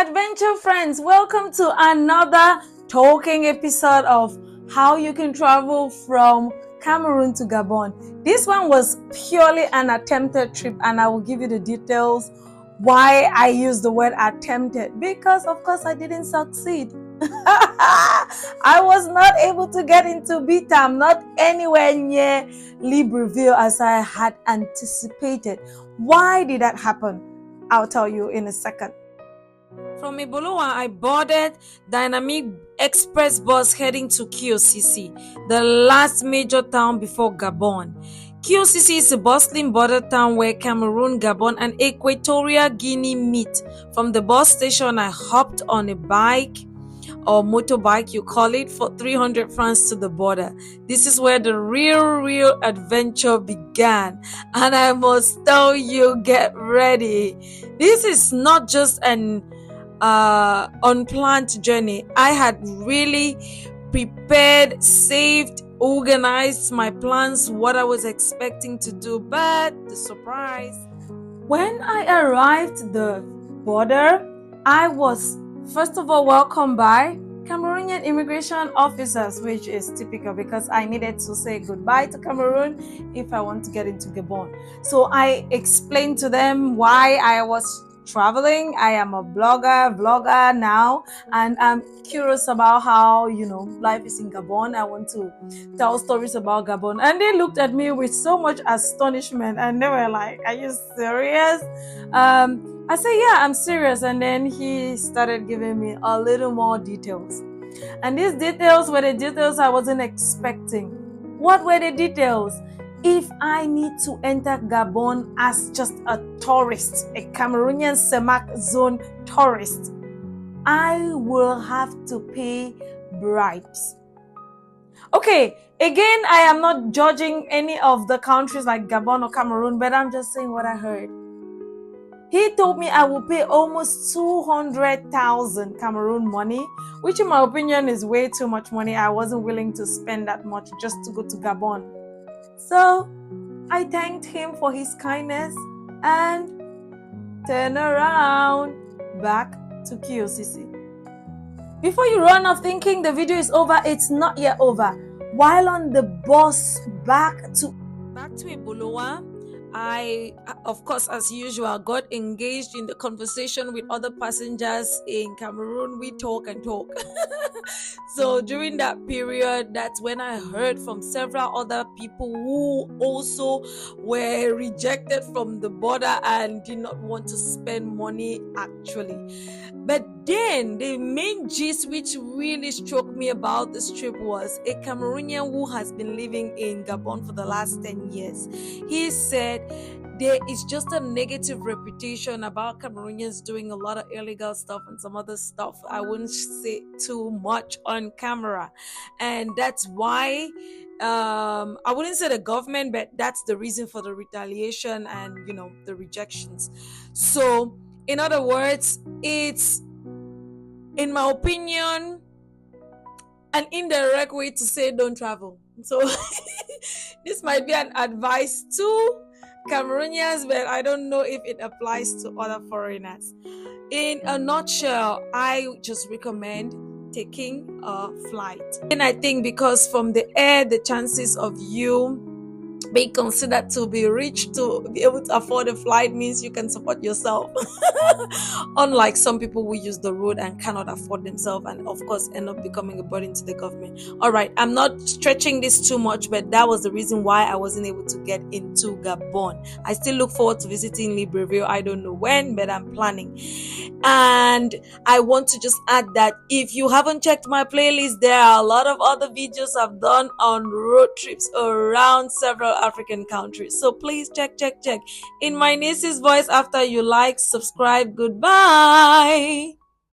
adventure friends, welcome to another talking episode of how you can travel from Cameroon to Gabon. This one was purely an attempted trip, and I will give you the details why I use the word attempted, because of course I didn't succeed. I was not able to get into Bitam, not anywhere near Libreville as I had anticipated. Why did that happen? I'll tell you in a second. From Ebolowa, I boarded Dynamic Express bus heading to Kyosi, the last major town before Gabon. Kyosi is a bustling border town where Cameroon, Gabon, and Equatorial Guinea meet. From the bus station, I hopped on a bike or motorbike, you call it, for 300 francs to the border. This is where the real adventure began, and I must tell you, get ready. This is not just an unplanned journey. I had really prepared, saved, organized my plans, what I was expecting to do, but the surprise. When I arrived at the border, I was first of all welcomed by Cameroonian immigration officers, which is typical because I needed to say goodbye to Cameroon if I want to get into Gabon. So I explained to them why I was traveling. I am a vlogger now, and I'm curious about how life is in Gabon. I want to tell stories about Gabon, and they looked at me with so much astonishment, and they were like, "Are you serious?" I said, "Yeah, I'm serious." And then he started giving me a little more details, and these details were the details I wasn't expecting. What were the details? If I need to enter Gabon as just a tourist, a Cameroonian Semak zone tourist, I will have to pay bribes. Okay, again, I am not judging any of the countries like Gabon or Cameroon, but I'm just saying what I heard. He told me I will pay almost 200,000 Cameroon money, which in my opinion is way too much money. I wasn't willing to spend that much just to go to Gabon. So I thanked him for his kindness and turned around back to Kyosi. Before you run off thinking the video is over, it's not yet over. While on the bus back to Ebolowa, I, of course, as usual, got engaged in the conversation with other passengers in Cameroon. We talk and talk. So during that period, that's when I heard from several other people who also were rejected from the border and did not want to spend money actually. But then the main gist which really struck me about this trip was a Cameroonian who has been living in Gabon for the last 10 years. He said there is just a negative reputation about Cameroonians doing a lot of illegal stuff and some other stuff. I wouldn't say too much on camera. And that's why I wouldn't say the government, but that's the reason for the retaliation and the rejections. So in other words, it's, in my opinion, an indirect way to say don't travel. So this might be an advice to Cameroonians, but I don't know if it applies to other foreigners. In a nutshell, I just recommend taking a flight. And I think because from the air, the chances of you being considered to be rich to be able to afford a flight means you can support yourself. Unlike some people who use the road and cannot afford themselves and of course end up becoming a burden to the government. All right, I'm not stretching this too much, but that was the reason why I wasn't able to get into Gabon. I still look forward to visiting Libreville. I don't know when, but I'm planning. And I want to just add that if you haven't checked my playlist, there are a lot of other videos I've done on road trips around several African countries. So please check. In my niece's voice, after you like, subscribe, goodbye.